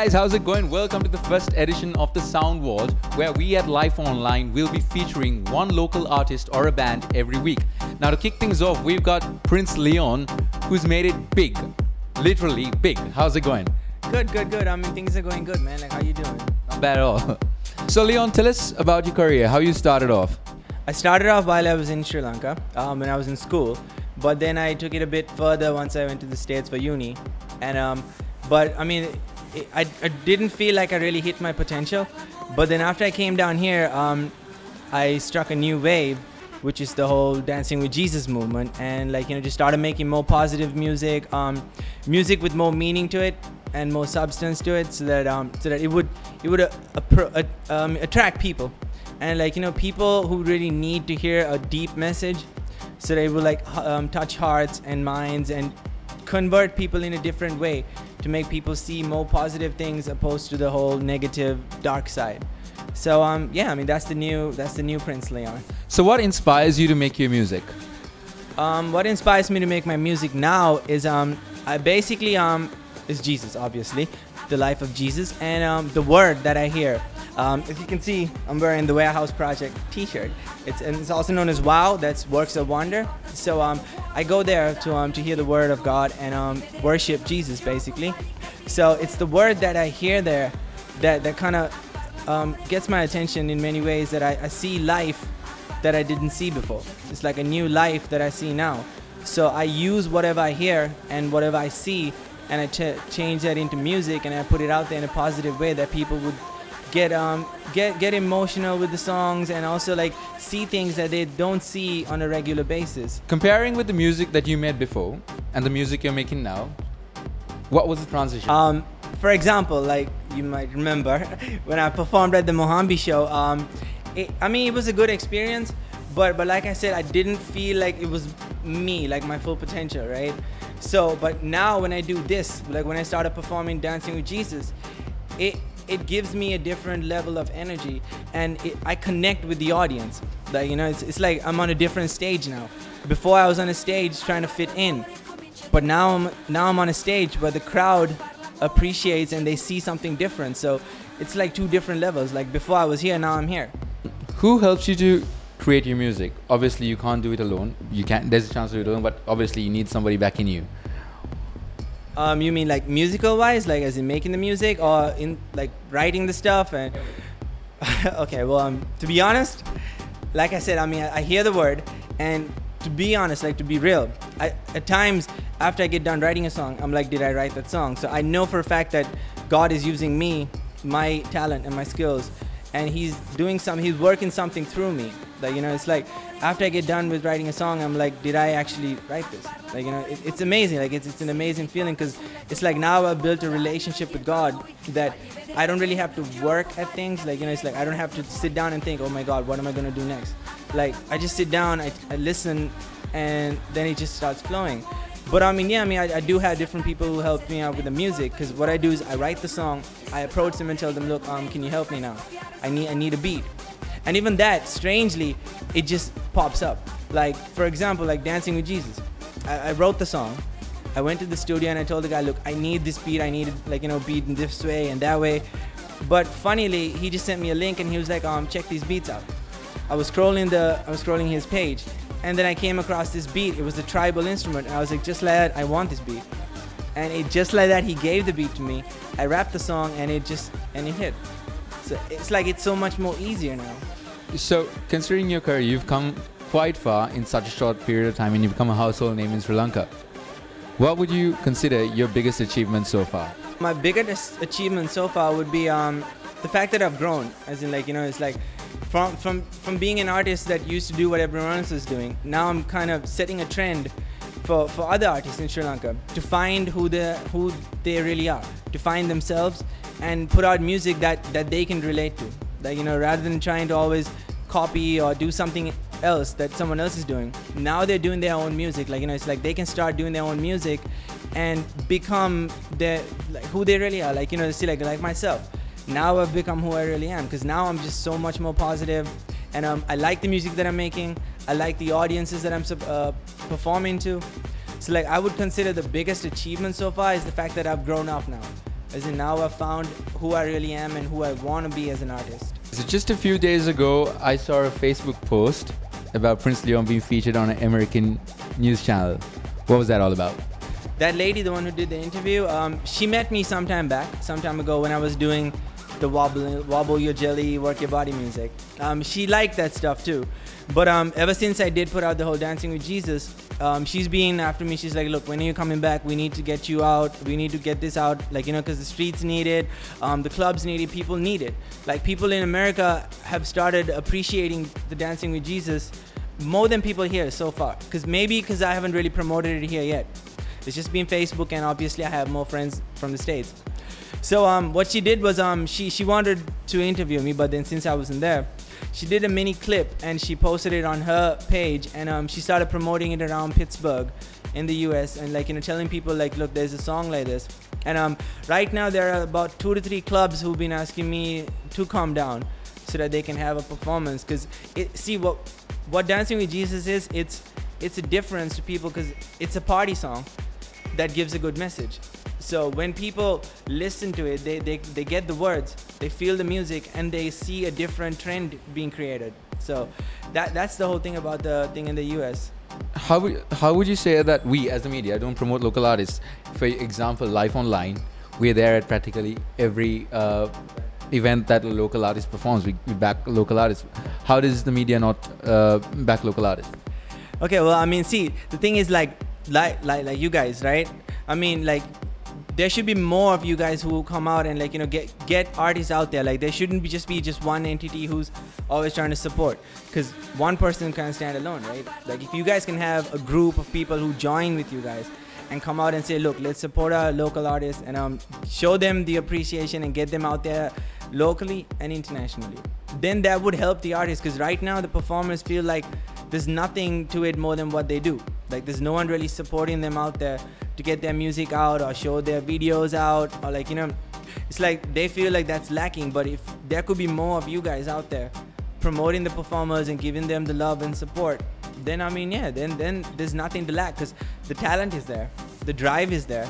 guys, how's it going? Welcome to the first edition of the Sound Vault, where we at Life Online will be featuring one local artist or a band every week. Now to kick things off, we've got Prince Leone, who's made it big. Literally big. How's it going? Good. I mean, things are going good, man. Like, how you doing? Not bad at all. So Leone, tell us about your career, how you started off. I started off while I was in Sri Lanka, when I was in school. But then I took it a bit further once I went to the States for uni. And but I mean, I didn't feel like I really hit my potential. But then after I came down here, I struck a new wave, which is the whole Dancing with Jesus movement, and just started making more positive music, music with more meaning to it and more substance to it, so that it would attract people, and people who really need to hear a deep message, so that it would touch hearts and minds and convert people in a different way to make people see more positive things opposed to the whole negative dark side. So yeah, I mean that's the new Prince Leone. So what inspires you to make your music? What inspires me to make my music now is I basically is Jesus, obviously, the life of Jesus, and the word that I hear. If you can see, I'm wearing the Warehouse Project T-shirt. It's also known as WOW. That's Works of Wonder. So I go there to hear the word of God and worship Jesus, basically. So it's the word that I hear there that kind of gets my attention in many ways. That I see life that I didn't see before. It's like a new life that I see now. So I use whatever I hear and whatever I see, and I change that into music, and I put it out there in a positive way that people would get emotional with the songs, and also see things that they don't see on a regular basis. Comparing with the music that you made before and the music you're making now, what was the transition? For example, you might remember when I performed at the Mohambi show, it was a good experience, but like I said, I didn't feel like it was me, like my full potential, right? So, but now when I do this, like when I started performing Dancing with Jesus, it gives me a different level of energy, and I connect with the audience. It's like I'm on a different stage now. Before I was on a stage trying to fit in, but now I'm on a stage where the crowd appreciates and they see something different. So it's like two different levels. Like before I was here, now I'm here. Who helps you to create your music? Obviously you can't do it alone. You can't. There's a chance to do it alone, but obviously you need somebody backing you. You mean like musical wise, like as in making the music, or in like writing the stuff? And okay, well, to be honest, like I said, I mean, I hear the word, and to be honest, like to be real, at times after I get done writing a song, I'm like, did I write that song? So I know for a fact that God is using me, my talent and my skills, and he's working something through me. It's like after I get done with writing a song, I'm like, did I actually write this? It's amazing. It's an amazing feeling, because it's like now I've built a relationship with God that I don't really have to work at things. It's like I don't have to sit down and think, oh my God, what am I gonna do next? I just sit down, I listen, and then it just starts flowing. But I do have different people who help me out with the music, because what I do is I write the song, I approach them and tell them, look, can you help me now? I need a beat. And even that, strangely, it just pops up. Like, for example, like Dancing with Jesus. I wrote the song. I went to the studio and I told the guy, look, I need this beat. I need it, beat in this way and that way. But funnily, he just sent me a link and he was like, check these beats out. I was scrolling his page, and then I came across this beat. It was a tribal instrument. And I was like, just like that, I want this beat. And just like that, he gave the beat to me. I rapped the song, and it hit. So it's so much more easier now. So considering your career, you've come quite far in such a short period of time, and you've become a household name in Sri Lanka. What would you consider your biggest achievement so far? My biggest achievement so far would be the fact that I've grown. As in, it's like from being an artist that used to do what everyone else was doing, now I'm kind of setting a trend for other artists in Sri Lanka to find who they really are, to find themselves and put out music that they can relate to. Rather than trying to always copy or do something else that someone else is doing. Now they're doing their own music. It's like they can start doing their own music and become who they really are. Like myself. Now I've become who I really am, because now I'm just so much more positive, and I like the music that I'm making. I like the audiences that I'm performing to. So I would consider the biggest achievement so far is the fact that I've grown up now. As in now I've found who I really am and who I want to be as an artist. So just a few days ago, I saw a Facebook post about Prince Leone being featured on an American news channel. What was that all about? That lady, the one who did the interview, she met me some time ago when I was doing the wobble your jelly, work your body music. She liked that stuff too. But ever since I did put out the whole Dancing with Jesus, she's been after me. She's like, look, when are you coming back? We need to get you out. We need to get this out, like, you know, because the streets need it, the clubs need it, people need it. Like, people in America have started appreciating the Dancing with Jesus more than people here so far. Because I haven't really promoted it here yet. It's just been Facebook, and obviously I have more friends from the States. So what she did was she wanted to interview me, but then since I wasn't there, she did a mini clip and she posted it on her page, and she started promoting it around Pittsburgh in the US, and, like, you know, telling people, like, look, there's a song like this. And right now there are about 2 to 3 clubs who've been asking me to come down so that they can have a performance. Because see what Dancing with Jesus is, it's a difference to people because it's a party song that gives a good message. So when people listen to it, they get the words, they feel the music, and they see a different trend being created. So that's the whole thing about the thing in the US. How would you say that we as the media don't promote local artists? For example, Life Online, we're there at practically every event that a local artist performs. We back local artists. How does the media not back local artists? Okay, well, I mean, see, the thing is like you guys, right? I mean, like, there should be more of you guys who come out and, like, you know, get artists out there. Like, there shouldn't be just one entity who's always trying to support, because one person can't stand alone, right? Like, if you guys can have a group of people who join with you guys and come out and say, look, let's support our local artists, and show them the appreciation and get them out there locally and internationally, then that would help the artists. Because right now the performers feel like there's nothing to it more than what they do. Like, there's no one really supporting them out there to get their music out or show their videos out, or, like, you know, it's like they feel like that's lacking. But if there could be more of you guys out there promoting the performers and giving them the love and support, then, I mean, yeah, then there's nothing to lack, because the talent is there, the drive is there.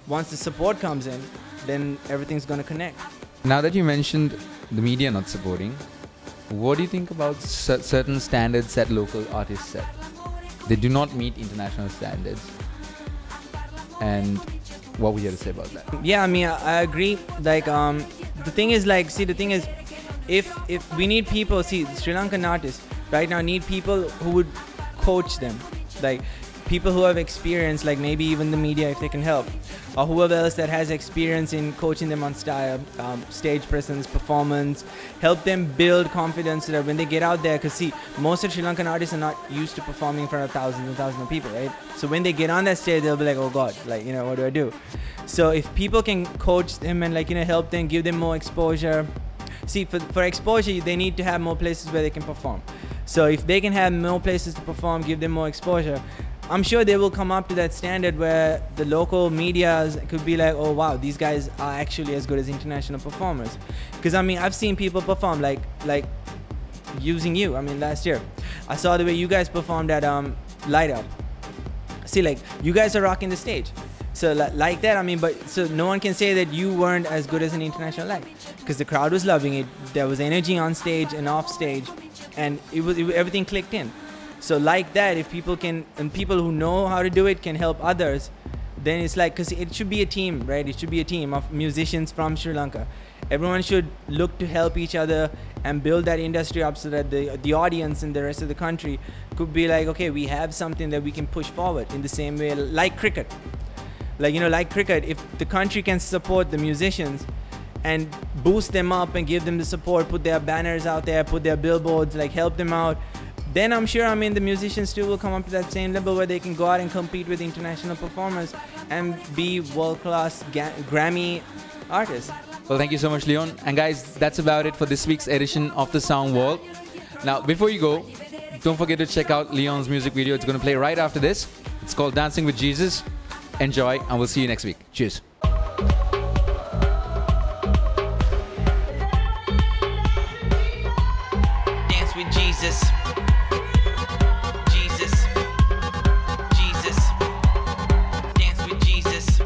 Once the support comes in, then everything's gonna connect. Now that you mentioned the media not supporting, what do you think about certain standards that local artists set? They do not meet international standards. And what would you have to say about that? Yeah, I mean, I agree. Like, the thing is, like, see, the thing is, if we need people, see, Sri Lankan artists right now need people who would coach them, like people who have experience, like maybe even the media if they can help, or whoever else that has experience in coaching them on style, stage presence, performance, help them build confidence so that when they get out there, because see, most of Sri Lankan artists are not used to performing in front of thousands and thousands of people, right? So when they get on that stage, they'll be like, oh God, like, you know, what do I do? So if people can coach them and, like, you know, help them, give them more exposure. See, for exposure, they need to have more places where they can perform. So if they can have more places to perform, give them more exposure, I'm sure they will come up to that standard where the local media could be like, oh wow, these guys are actually as good as international performers. Because, I mean, I've seen people perform like using you. I mean, last year I saw the way you guys performed at Light Up. See, like, you guys are rocking the stage. So like that, I mean, but so no one can say that you weren't as good as an international act, because the crowd was loving it. There was energy on stage and off stage, and everything clicked in. So like that, if people can, and people who know how to do it can help others, then it's like, because it should be a team, right? It should be a team of musicians from Sri Lanka. Everyone should look to help each other and build that industry up so that the audience and the rest of the country could be like, okay, we have something that we can push forward in the same way, like cricket. Like, you know, like cricket, if the country can support the musicians and boost them up and give them the support, put their banners out there, put their billboards, like help them out, then I'm sure, I mean, the musicians too will come up to that same level where they can go out and compete with international performers and be world-class Grammy artists. Well, thank you so much, Leone. And guys, that's about it for this week's edition of The Sound Wall. Now, before you go, don't forget to check out Leone's music video. It's going to play right after this. It's called Dancing with Jesus. Enjoy, and we'll see you next week. Cheers. Dance with Jesus. Jesus. Jesus. Dance with Jesus.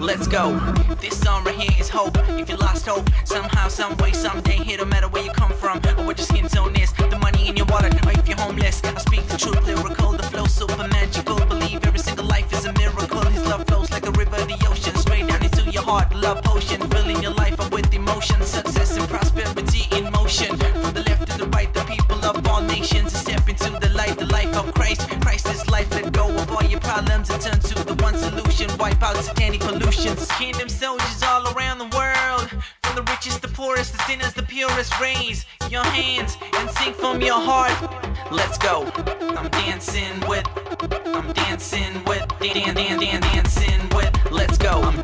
Let's go. go. This song right here is hope. If you lost hope, somehow, some way, someday, here, no matter where you come from or what your skin tone is, the money in your wallet, or if you're homeless, I speak the truth, lyrical, the flow super magical. Believe every single life is a miracle. His love flows like a river, the ocean, straight down into your heart. Love potion, filling your life up with emotion, success and prosperity in motion. From the left to the right, the people of all nations step into the life of Christ. Christ is life, let go of all your problems and turn to the one solution. Wipe out satanic pollutions. Kingdom soldiers all around the world, from the richest, the poorest, the sinners, the purest. Raise your hands and sing from your heart. Let's go. I'm dancing with, dancing with. Let's go. I'm